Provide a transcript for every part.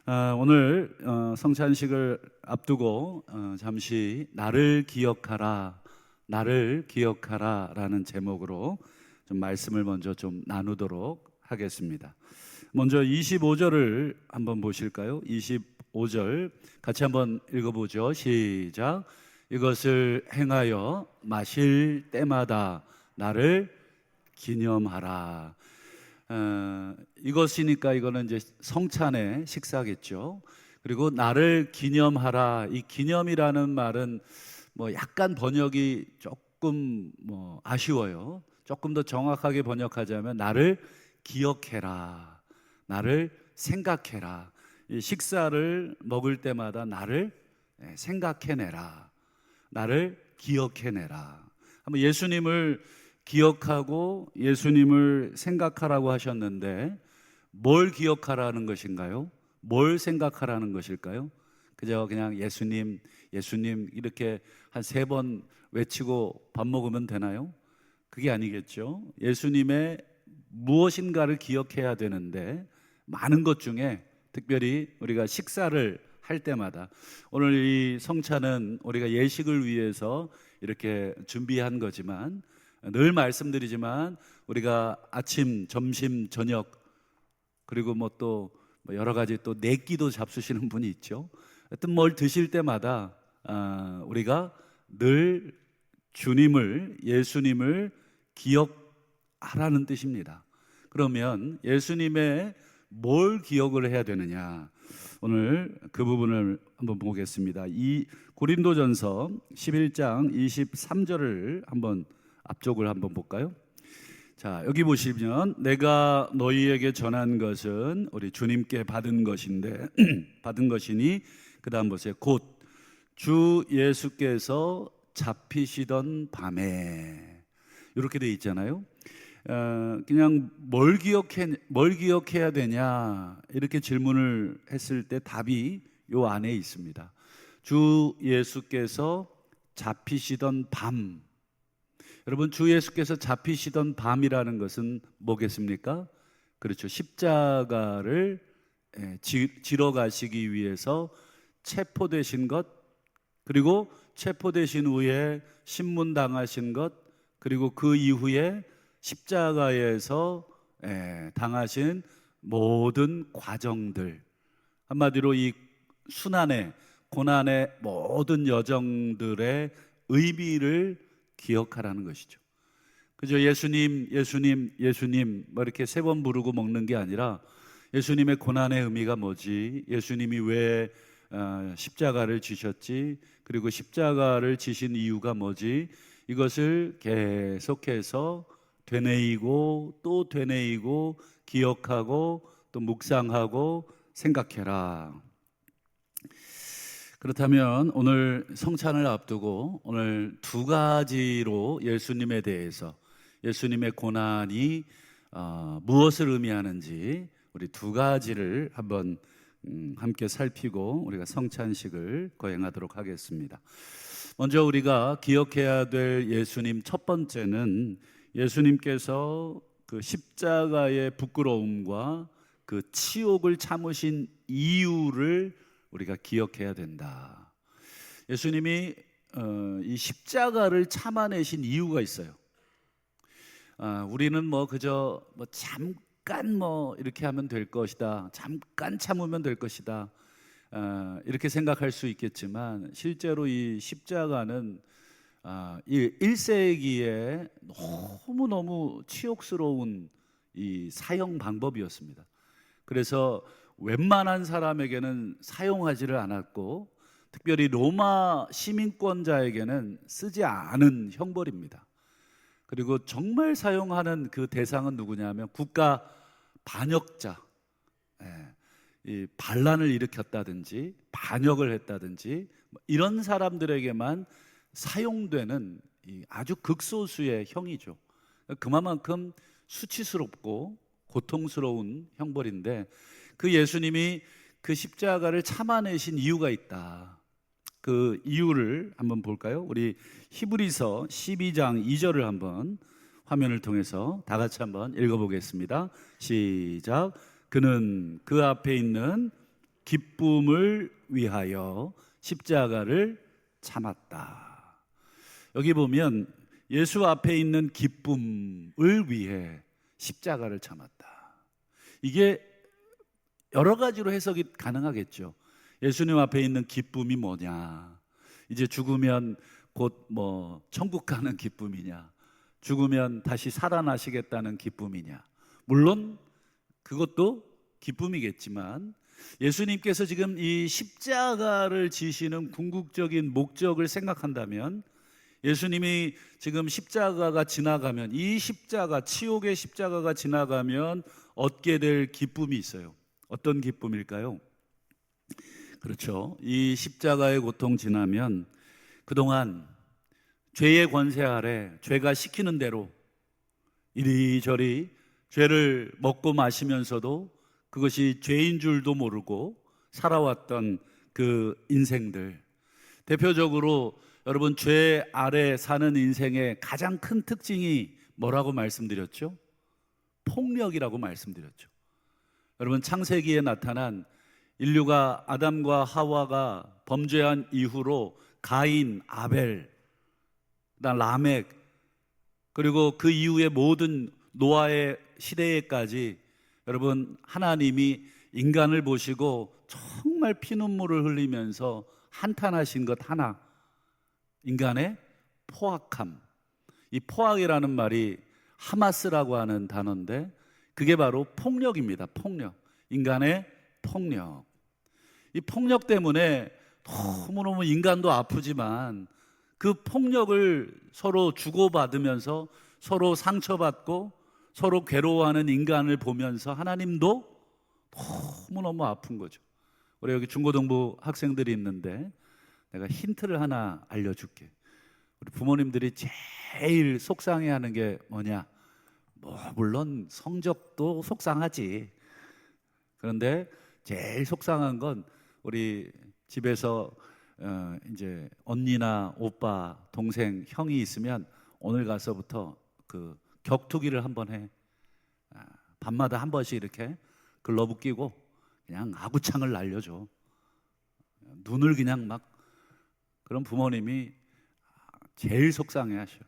오늘 성찬식을 앞두고 잠시 나를 기억하라, 나를 기억하라라는 제목으로 좀 말씀을 먼저 좀 나누도록 하겠습니다. 먼저 25절을 한번 보실까요? 25절 같이 한번 읽어보죠. 시작. 이것을 행하여 마실 때마다 나를 기념하라. 이것이니까 이거는 이제 성찬의 식사겠죠. 그리고 나를 기념하라. 이 기념이라는 말은 뭐 약간 번역이 조금 아쉬워요. 조금 더 정확하게 번역하자면 나를 기억해라, 나를 생각해라. 이 식사를 먹을 때마다 나를 생각해내라, 나를 기억해내라. 한번 예수님을 기억하고 예수님을 생각하라고 하셨는데 뭘 기억하라는 것인가요? 뭘 생각하라는 것일까요? 그저 그냥 예수님, 예수님 이렇게 한 3번 외치고 밥 먹으면 되나요? 그게 아니겠죠. 예수님의 무엇인가를 기억해야 되는데 많은 것 중에 특별히 우리가 식사를 할 때마다, 오늘 이 성찬은 우리가 예식을 위해서 이렇게 준비한 거지만 늘 말씀드리지만 우리가 아침, 점심, 저녁 그리고 또 여러 가지 또 4끼도 잡수시는 분이 있죠. 하여튼 뭘 드실 때마다 우리가 늘 주님을, 예수님을 기억하라는 뜻입니다. 그러면 예수님의 뭘 기억을 해야 되느냐, 오늘 그 부분을 한번 보겠습니다. 이 고린도전서 11장 23절을 한번 앞쪽을 한번 볼까요? 자, 여기 보시면 내가 너희에게 전한 것은 우리 주님께 받은 것인데 받은 것이니, 그 다음 보세요. 곧 주 예수께서 잡히시던 밤에, 이렇게 돼 있잖아요. 그냥 뭘 기억해야 되냐 이렇게 질문을 했을 때 답이 요 안에 있습니다. 주 예수께서 잡히시던 밤. 여러분, 주 예수께서 잡히시던 밤이라는 것은 뭐겠습니까? 그렇죠. 십자가를 지러 가시기 위해서 체포되신 것, 그리고 체포되신 후에 신문당하신 것, 그리고 그 이후에 십자가에서 당하신 모든 과정들, 한마디로 이 순환의, 고난의 모든 여정들의 의미를 기억하라는 것이죠. 그저 예수님, 예수님, 예수님 이렇게 3번 부르고 먹는 게 아니라 예수님의 고난의 의미가 뭐지? 예수님이 왜 십자가를 지셨지? 그리고 십자가를 지신 이유가 뭐지? 이것을 계속해서 되뇌이고 또 되뇌이고 기억하고 또 묵상하고 생각해라. 그렇다면 오늘 성찬을 앞두고 오늘 2가지로 예수님에 대해서, 예수님의 고난이 무엇을 의미하는지 우리 2가지를 한번 함께 살피고 우리가 성찬식을 거행하도록 하겠습니다. 먼저 우리가 기억해야 될 예수님 첫 번째는, 예수님께서 그 십자가의 부끄러움과 그 치욕을 참으신 이유를 우리가 기억해야 된다. 예수님이 이 십자가를 참아내신 이유가 있어요. 우리는 그저 잠깐 이렇게 하면 될 것이다, 잠깐 참으면 될 것이다, 이렇게 생각할 수 있겠지만 실제로 이 십자가는 이 1세기에 너무너무 치욕스러운 이 사형 방법이었습니다. 그래서 웬만한 사람에게는 사용하지를 않았고, 특별히 로마 시민권자에게는 쓰지 않은 형벌입니다. 그리고 정말 사용하는 그 대상은 누구냐면 국가 반역자, 이 반란을 일으켰다든지 반역을 했다든지 이런 사람들에게만 사용되는 아주 극소수의 형이죠. 그만큼 수치스럽고 고통스러운 형벌인데, 그 예수님이 그 십자가를 참아내신 이유가 있다. 그 이유를 한번 볼까요? 우리 히브리서 12장 2절을 한번 화면을 통해서 다 같이 한번 읽어보겠습니다. 시작. 그는 그 앞에 있는 기쁨을 위하여 십자가를 참았다. 여기 보면 예수 앞에 있는 기쁨을 위해 십자가를 참았다. 이게 여러 가지로 해석이 가능하겠죠. 예수님 앞에 있는 기쁨이 뭐냐? 이제 죽으면 곧 뭐 천국 가는 기쁨이냐? 죽으면 다시 살아나시겠다는 기쁨이냐? 물론 그것도 기쁨이겠지만 예수님께서 지금 이 십자가를 지시는 궁극적인 목적을 생각한다면 예수님이 지금 십자가가 지나가면, 이 십자가, 치욕의 십자가가 지나가면 얻게 될 기쁨이 있어요. 어떤 기쁨일까요? 그렇죠. 이 십자가의 고통 지나면 그동안 죄의 권세 아래 죄가 시키는 대로 이리저리 죄를 먹고 마시면서도 그것이 죄인 줄도 모르고 살아왔던 그 인생들, 대표적으로 여러분 죄 아래 사는 인생의 가장 큰 특징이 뭐라고 말씀드렸죠? 폭력이라고 말씀드렸죠. 여러분 창세기에 나타난 인류가 아담과 하와가 범죄한 이후로 가인, 아벨, 그다음 라멕, 그리고 그 이후의 모든 노아의 시대에까지 여러분 하나님이 인간을 보시고 정말 피눈물을 흘리면서 한탄하신 것 하나, 인간의 포악함. 이 포악이라는 말이 하마스라고 하는 단어인데 그게 바로 폭력입니다. 폭력. 인간의 폭력. 이 폭력 때문에 너무너무 인간도 아프지만 그 폭력을 서로 주고받으면서 서로 상처받고 서로 괴로워하는 인간을 보면서 하나님도 너무너무 아픈 거죠. 우리 여기 중고등부 학생들이 있는데 내가 힌트를 하나 알려줄게. 우리 부모님들이 제일 속상해하는 게 뭐냐? 뭐 물론 성적도 속상하지. 그런데 제일 속상한 건 우리 집에서 이제 언니나 오빠, 동생, 형이 있으면 오늘 가서부터 그 격투기를 한번 해. 밤마다 한 번씩 이렇게 글러브 끼고 그냥 아구창을 날려줘. 눈을 그냥 막. 그런 부모님이 제일 속상해 하셔.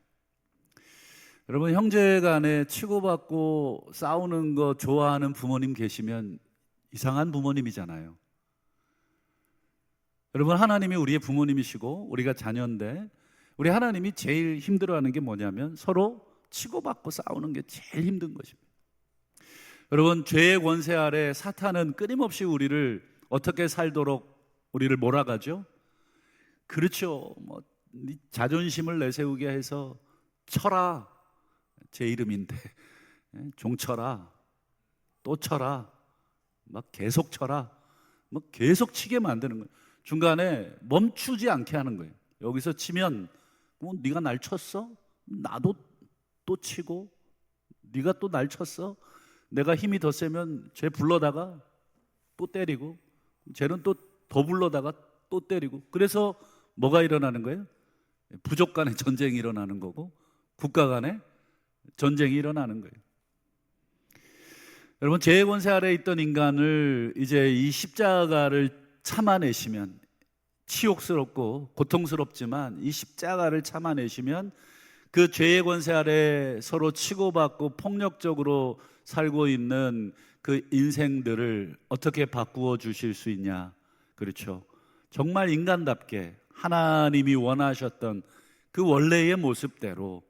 여러분 형제 간에 치고받고 싸우는 거 좋아하는 부모님 계시면 이상한 부모님이잖아요. 여러분 하나님이 우리의 부모님이시고 우리가 자녀인데 우리 하나님이 제일 힘들어하는 게 뭐냐면 서로 치고받고 싸우는 게 제일 힘든 것입니다. 여러분 죄의 권세 아래 사탄은 끊임없이 우리를 어떻게 살도록 우리를 몰아가죠? 그렇죠. 뭐 자존심을 내세우게 해서 쳐라. 제 이름인데 종쳐라. 또 쳐라. 막 계속 쳐라. 뭐 계속 치게 만드는 거예요. 중간에 멈추지 않게 하는 거예요. 여기서 치면 네가 날 쳤어? 나도 또 치고 네가 또 날 쳤어? 내가 힘이 더 세면 쟤 불러다가 또 때리고 쟤는 또 더 불러다가 또 때리고 그래서 뭐가 일어나는 거예요? 부족 간의 전쟁이 일어나는 거고 국가 간의 전쟁이 일어나는 거예요. 여러분 죄의 권세 아래 있던 인간을 이제 이 십자가를 참아내시면 치욕스럽고 고통스럽지만 이 십자가를 참아내시면 그 죄의 권세 아래 서로 치고받고 폭력적으로 살고 있는 그 인생들을 어떻게 바꾸어 주실 수 있냐? 그렇죠. 정말 인간답게 하나님이 원하셨던 그 원래의 모습대로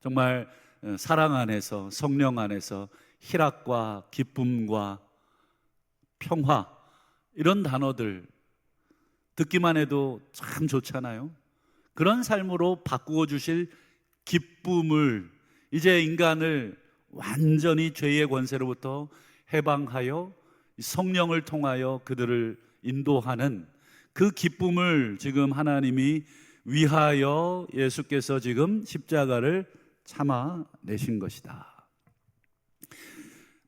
정말 사랑 안에서 성령 안에서 희락과 기쁨과 평화 이런 단어들 듣기만 해도 참 좋잖아요. 그런 삶으로 바꾸어 주실 기쁨을 이제 인간을 완전히 죄의 권세로부터 해방하여 성령을 통하여 그들을 인도하는 그 기쁨을 지금 하나님이 위하여 예수께서 지금 십자가를 참아내신 것이다.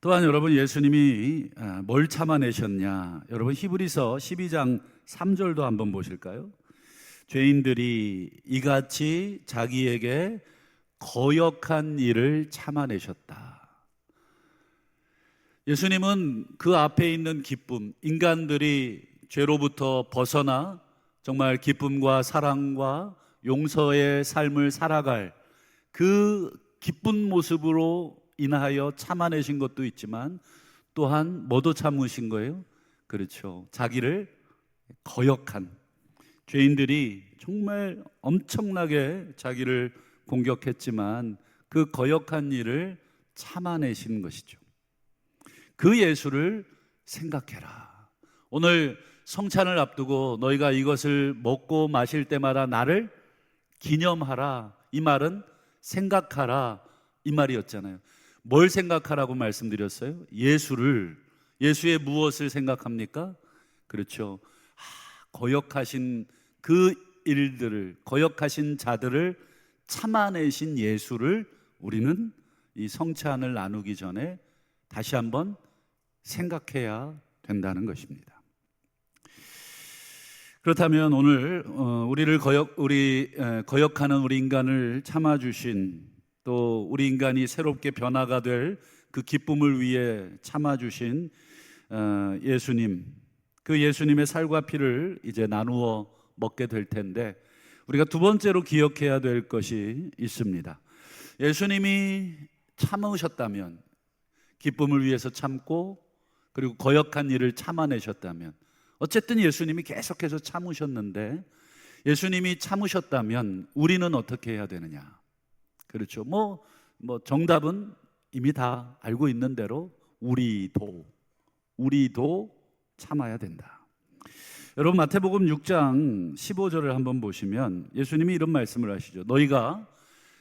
또한 여러분 예수님이 뭘 참아내셨냐? 여러분 히브리서 12장 3절도 한번 보실까요? 죄인들이 이같이 자기에게 거역한 일을 참아내셨다. 예수님은 그 앞에 있는 기쁨, 인간들이 죄로부터 벗어나 정말 기쁨과 사랑과 용서의 삶을 살아갈 그 기쁜 모습으로 인하여 참아내신 것도 있지만 또한 뭐도 참으신 거예요? 그렇죠. 자기를 거역한 죄인들이 정말 엄청나게 자기를 공격했지만 그 거역한 일을 참아내신 것이죠. 그 예수를 생각해라. 오늘 성찬을 앞두고 너희가 이것을 먹고 마실 때마다 나를 기념하라. 이 말은 생각하라 이 말이었잖아요. 뭘 생각하라고 말씀드렸어요? 예수의 무엇을 생각합니까? 그렇죠. 거역하신 그 일들을, 거역하신 자들을 참아내신 예수를 우리는 이 성찬을 나누기 전에 다시 한번 생각해야 된다는 것입니다. 그렇다면 오늘 우리를 거역하는 우리 인간을 참아주신, 또 우리 인간이 새롭게 변화가 될 그 기쁨을 위해 참아주신 예수님, 그 예수님의 살과 피를 이제 나누어 먹게 될 텐데, 우리가 두 번째로 기억해야 될 것이 있습니다. 예수님이 참으셨다면, 기쁨을 위해서 참고 그리고 거역한 일을 참아내셨다면, 어쨌든 예수님이 계속해서 참으셨는데, 예수님이 참으셨다면 우리는 어떻게 해야 되느냐? 그렇죠. 정답은 이미 다 알고 있는 대로 우리도 참아야 된다. 여러분, 마태복음 6장 15절을 한번 보시면 예수님이 이런 말씀을 하시죠. 너희가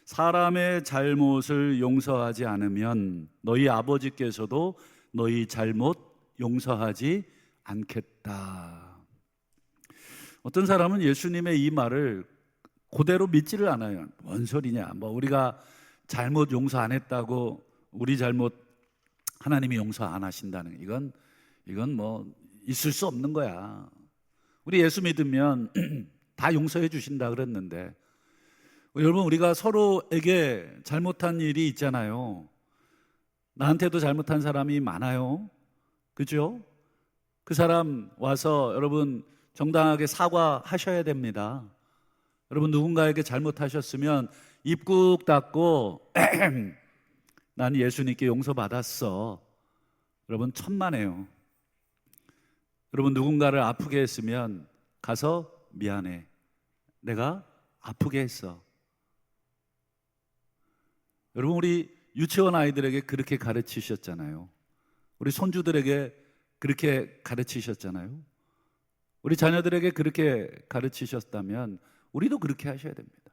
사람의 잘못을 용서하지 않으면 너희 아버지께서도 너희 잘못 용서하지 않겠다. 어떤 사람은 예수님의 이 말을 그대로 믿지를 않아요. 뭔 소리냐? 우리가 잘못 용서 안 했다고 우리 잘못 하나님이 용서 안 하신다는, 이건 있을 수 없는 거야. 우리 예수 믿으면 다 용서해 주신다 그랬는데, 여러분, 우리가 서로에게 잘못한 일이 있잖아요. 나한테도 잘못한 사람이 많아요. 그죠? 그 사람 와서 여러분 정당하게 사과하셔야 됩니다. 여러분, 누군가에게 잘못하셨으면 입 꾹 닫고 난 예수님께 용서받았어. 여러분, 천만에요. 여러분, 누군가를 아프게 했으면 가서 미안해. 내가 아프게 했어. 여러분, 우리 유치원 아이들에게 그렇게 가르치셨잖아요. 우리 손주들에게 그렇게 가르치셨잖아요. 우리 자녀들에게 그렇게 가르치셨다면 우리도 그렇게 하셔야 됩니다.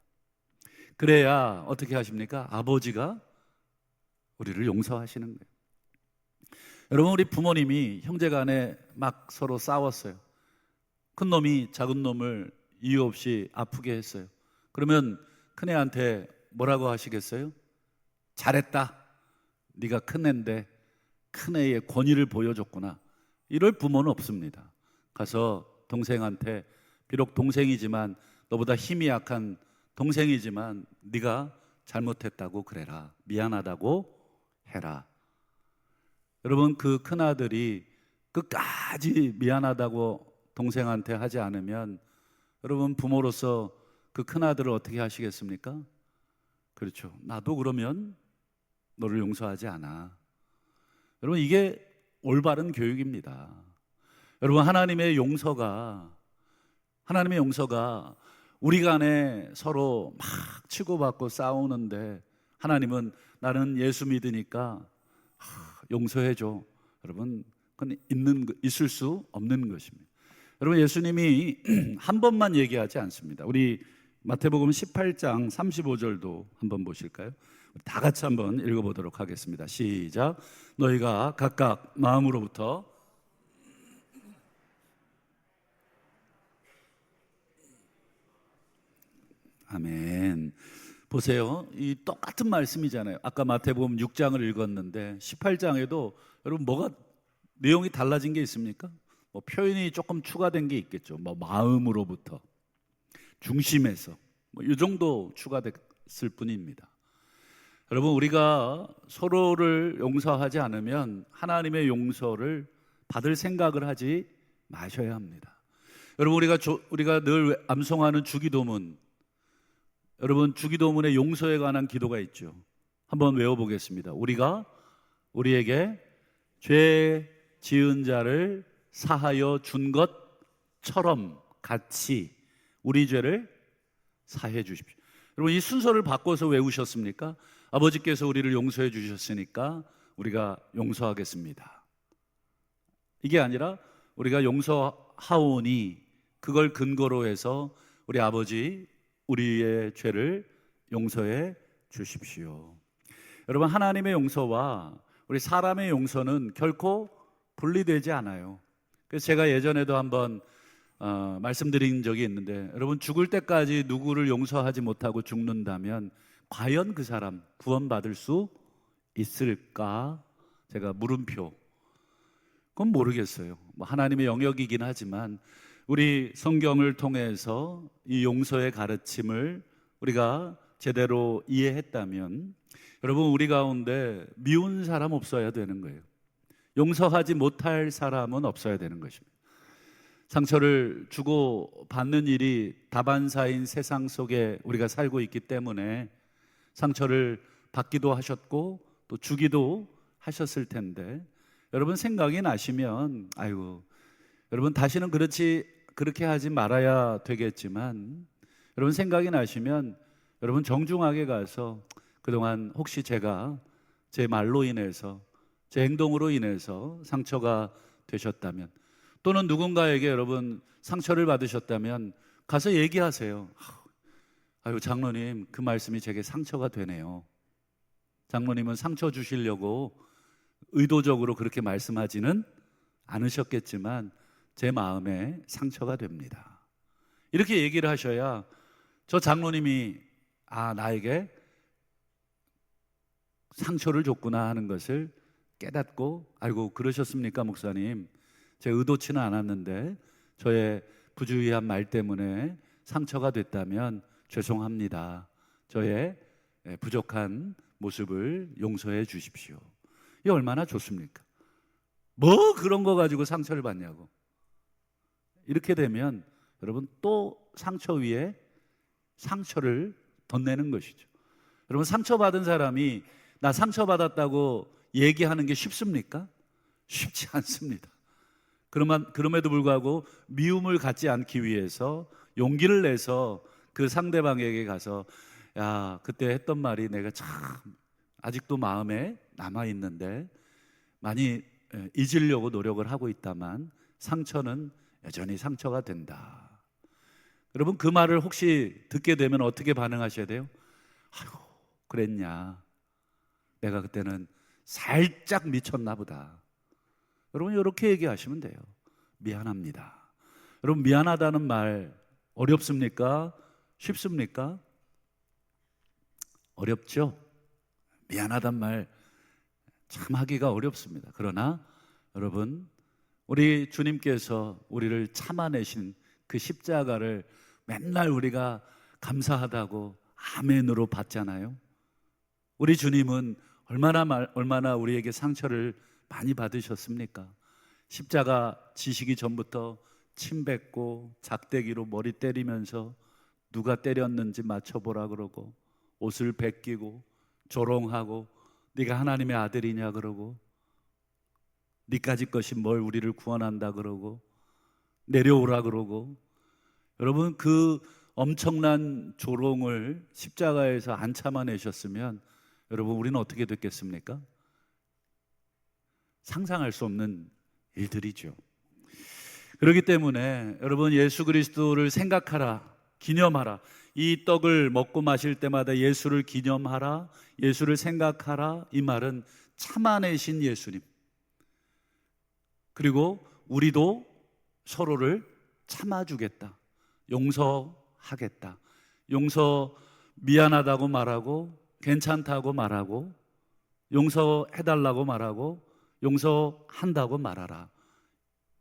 그래야 어떻게 하십니까? 아버지가 우리를 용서하시는 거예요. 여러분, 우리 부모님이 형제간에 막 서로 싸웠어요. 큰 놈이 작은 놈을 이유 없이 아프게 했어요. 그러면 큰애한테 뭐라고 하시겠어요? 잘했다. 네가 큰애인데 큰애의 권위를 보여줬구나. 이럴 부모는 없습니다. 가서 동생한테, 비록 동생이지만 너보다 힘이 약한 동생이지만 네가 잘못했다고 그래라. 미안하다고 해라. 여러분, 그 큰아들이 끝까지 미안하다고 동생한테 하지 않으면 여러분, 부모로서 그 큰아들을 어떻게 하시겠습니까? 그렇죠. 나도 그러면 너를 용서하지 않아. 여러분, 이게 올바른 교육입니다. 여러분, 하나님의 용서가 우리 간에 서로 막 치고받고 싸우는데, 하나님은 나는 예수 믿으니까 용서해줘. 여러분, 그건 있을 수 없는 것입니다. 여러분, 예수님이 한 번만 얘기하지 않습니다. 우리 마태복음 18장 35절도 한번 보실까요? 다 같이 한번 읽어보도록 하겠습니다. 시작. 너희가 각각 마음으로부터 아멘. 보세요. 이 똑같은 말씀이잖아요. 아까 마태복음 6장을 읽었는데 18장에도 여러분 내용이 달라진 게 있습니까? 표현이 조금 추가된 게 있겠죠. 마음으로부터, 중심에서 이 정도 추가됐을 뿐입니다. 여러분, 우리가 서로를 용서하지 않으면 하나님의 용서를 받을 생각을 하지 마셔야 합니다. 여러분, 우리가 늘 암송하는 주기도문, 여러분, 주기도문에 용서에 관한 기도가 있죠. 한번 외워보겠습니다. 우리가 우리에게 죄 지은 자를 사하여 준 것처럼 같이 우리 죄를 사해 주십시오. 여러분, 이 순서를 바꿔서 외우셨습니까? 아버지께서 우리를 용서해 주셨으니까 우리가 용서하겠습니다. 이게 아니라 우리가 용서하오니 그걸 근거로 해서 우리 아버지, 우리의 죄를 용서해 주십시오. 여러분, 하나님의 용서와 우리 사람의 용서는 결코 분리되지 않아요. 그래서 제가 예전에도 한번 말씀드린 적이 있는데, 여러분, 죽을 때까지 누구를 용서하지 못하고 죽는다면 과연 그 사람 구원받을 수 있을까? 제가 물음표. 그건 모르겠어요. 하나님의 영역이긴 하지만 우리 성경을 통해서 이 용서의 가르침을 우리가 제대로 이해했다면 여러분, 우리 가운데 미운 사람 없어야 되는 거예요. 용서하지 못할 사람은 없어야 되는 것입니다. 상처를 주고 받는 일이 다반사인 세상 속에 우리가 살고 있기 때문에 상처를 받기도 하셨고 또 주기도 하셨을 텐데, 여러분 생각이 나시면 아이고, 여러분 다시는 그렇게 하지 말아야 되겠지만, 여러분 생각이 나시면 여러분 정중하게 가서 그동안 혹시 제가 제 말로 인해서, 제 행동으로 인해서 상처가 되셨다면, 또는 누군가에게 여러분 상처를 받으셨다면 가서 얘기하세요. 아유, 장로님, 그 말씀이 제게 상처가 되네요. 장로님은 상처 주시려고 의도적으로 그렇게 말씀하지는 않으셨겠지만 제 마음에 상처가 됩니다. 이렇게 얘기를 하셔야 저 장로님이 나에게 상처를 줬구나 하는 것을 깨닫고, 아이고 그러셨습니까 목사님, 제 의도치는 않았는데 저의 부주의한 말 때문에 상처가 됐다면 죄송합니다. 저의 부족한 모습을 용서해 주십시오. 이게 얼마나 좋습니까? 뭐 그런 거 가지고 상처를 받냐고. 이렇게 되면 여러분 또 상처 위에 상처를 덧내는 것이죠. 여러분, 상처받은 사람이 나 상처받았다고 얘기하는 게 쉽습니까? 쉽지 않습니다. 그럼에도 불구하고 미움을 갖지 않기 위해서 용기를 내서 그 상대방에게 가서, 야, 그때 했던 말이 내가 참 아직도 마음에 남아있는데 많이 잊으려고 노력을 하고 있다만 상처는 여전히 상처가 된다. 여러분, 그 말을 혹시 듣게 되면 어떻게 반응하셔야 돼요? 아이고, 그랬냐, 내가 그때는 살짝 미쳤나 보다. 여러분, 이렇게 얘기하시면 돼요. 미안합니다. 여러분, 미안하다는 말 어렵습니까? 쉽습니까? 어렵죠? 미안하단 말 참 하기가 어렵습니다. 그러나 여러분, 우리 주님께서 우리를 참아내신 그 십자가를 맨날 우리가 감사하다고 아멘으로 받잖아요. 우리 주님은 얼마나 우리에게 상처를 많이 받으셨습니까? 십자가 지시기 전부터 침 뱉고 작대기로 머리 때리면서 누가 때렸는지 맞춰보라 그러고, 옷을 벗기고 조롱하고 네가 하나님의 아들이냐 그러고, 네까지 것이 뭘 우리를 구원한다 그러고, 내려오라 그러고. 여러분, 그 엄청난 조롱을 십자가에서 안 참아내셨으면 여러분, 우리는 어떻게 됐겠습니까? 상상할 수 없는 일들이죠. 그렇기 때문에 여러분, 예수 그리스도를 생각하라, 기념하라. 이 떡을 먹고 마실 때마다 예수를 기념하라, 예수를 생각하라. 이 말은 참아내신 예수님, 그리고 우리도 서로를 참아주겠다, 용서하겠다. 용서, 미안하다고 말하고, 괜찮다고 말하고, 용서해달라고 말하고, 용서한다고 말하라.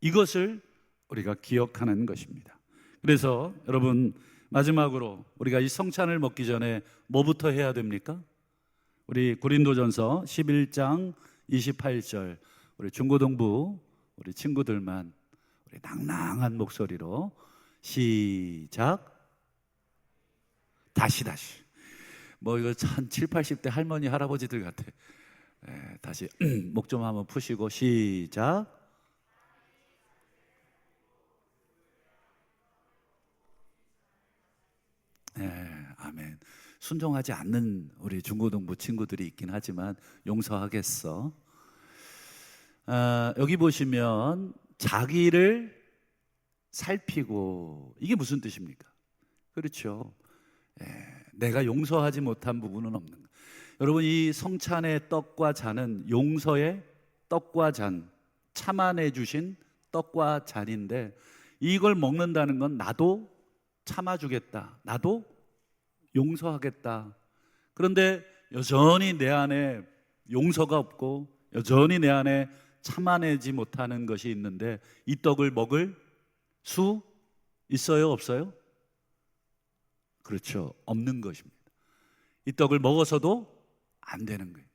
이것을 우리가 기억하는 것입니다. 그래서 여러분, 마지막으로 우리가 이 성찬을 먹기 전에 뭐부터 해야 됩니까? 우리 고린도전서 11장 28절 우리 중고등부 우리 친구들만 우리 낭낭한 목소리로 시작. 다시 뭐 이거 한 7, 80대 할머니 할아버지들 같아. 다시 목 좀 한번 푸시고 시작. 아멘. 순종하지 않는 우리 중고등부 친구들이 있긴 하지만 용서하겠어. 여기 보시면 자기를 살피고, 이게 무슨 뜻입니까? 그렇죠. 내가 용서하지 못한 부분은 없는 거. 여러분, 이 성찬의 떡과 잔은 용서의 떡과 잔, 참아내 주신 떡과 잔인데, 이걸 먹는다는 건 나도 참아주겠다, 나도 용서하겠다. 그런데 여전히 내 안에 용서가 없고 여전히 내 안에 참아내지 못하는 것이 있는데, 이 떡을 먹을 수 있어요, 없어요? 그렇죠, 없는 것입니다. 이 떡을 먹어서도 안 되는 거예요.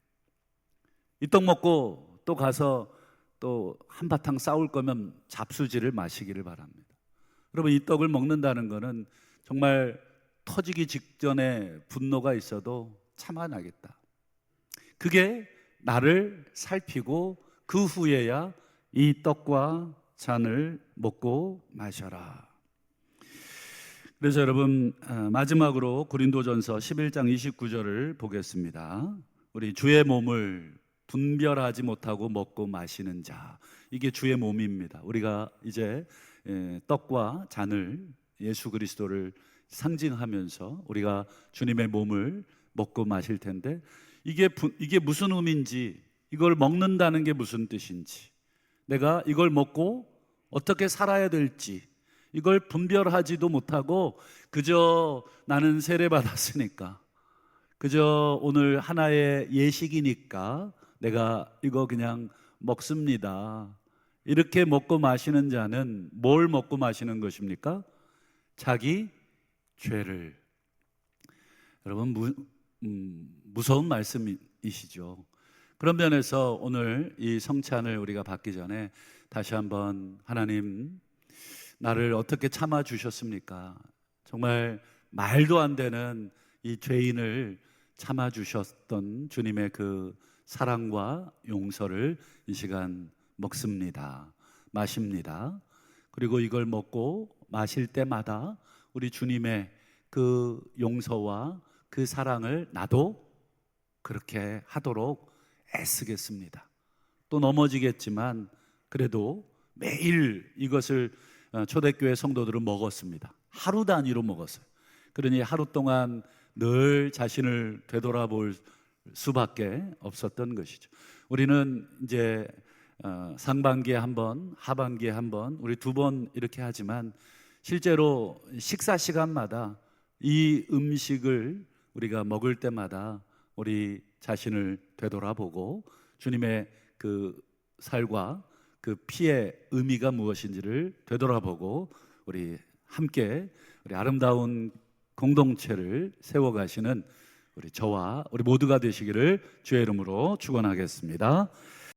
이 떡 먹고 또 가서 또 한바탕 싸울 거면 잡수지를 마시기를 바랍니다. 여러분, 이 떡을 먹는다는 것은 정말 터지기 직전에 분노가 있어도 참아나겠다. 그게 나를 살피고 그 후에야 이 떡과 잔을 먹고 마셔라. 그래서 여러분, 마지막으로 고린도전서 11장 29절을 보겠습니다. 우리 주의 몸을 분별하지 못하고 먹고 마시는 자, 이게 주의 몸입니다. 우리가 이제 떡과 잔을, 예수 그리스도를 상징하면서 우리가 주님의 몸을 먹고 마실 텐데, 이게 무슨 의미인지, 이걸 먹는다는 게 무슨 뜻인지, 내가 이걸 먹고 어떻게 살아야 될지 이걸 분별하지도 못하고 그저 나는 세례받았으니까, 그저 오늘 하나의 예식이니까 내가 이거 그냥 먹습니다, 이렇게 먹고 마시는 자는 뭘 먹고 마시는 것입니까? 자기 죄를. 여러분, 무서운 말씀이시죠. 그런 면에서 오늘 이 성찬을 우리가 받기 전에 다시 한번, 하나님, 나를 어떻게 참아 주셨습니까? 정말 말도 안 되는 이 죄인을 참아 주셨던 주님의 그 사랑과 용서를 이 시간 먹습니다, 마십니다. 그리고 이걸 먹고 마실 때마다 우리 주님의 그 용서와 그 사랑을 나도 그렇게 하도록 애쓰겠습니다. 또 넘어지겠지만 그래도 매일 이것을 초대교회 성도들은 먹었습니다. 하루 단위로 먹었어요. 그러니 하루 동안 늘 자신을 되돌아볼 수밖에 없었던 것이죠. 우리는 이제 상반기에 한 번, 하반기에 한 번, 우리 2번 이렇게 하지만 실제로 식사 시간마다 이 음식을 우리가 먹을 때마다 우리 자신을 되돌아보고 주님의 그 살과 그 피의 의미가 무엇인지를 되돌아보고 우리 함께 우리 아름다운 공동체를 세워가시는 우리 저와 우리 모두가 되시기를 주의 이름으로 축원하겠습니다.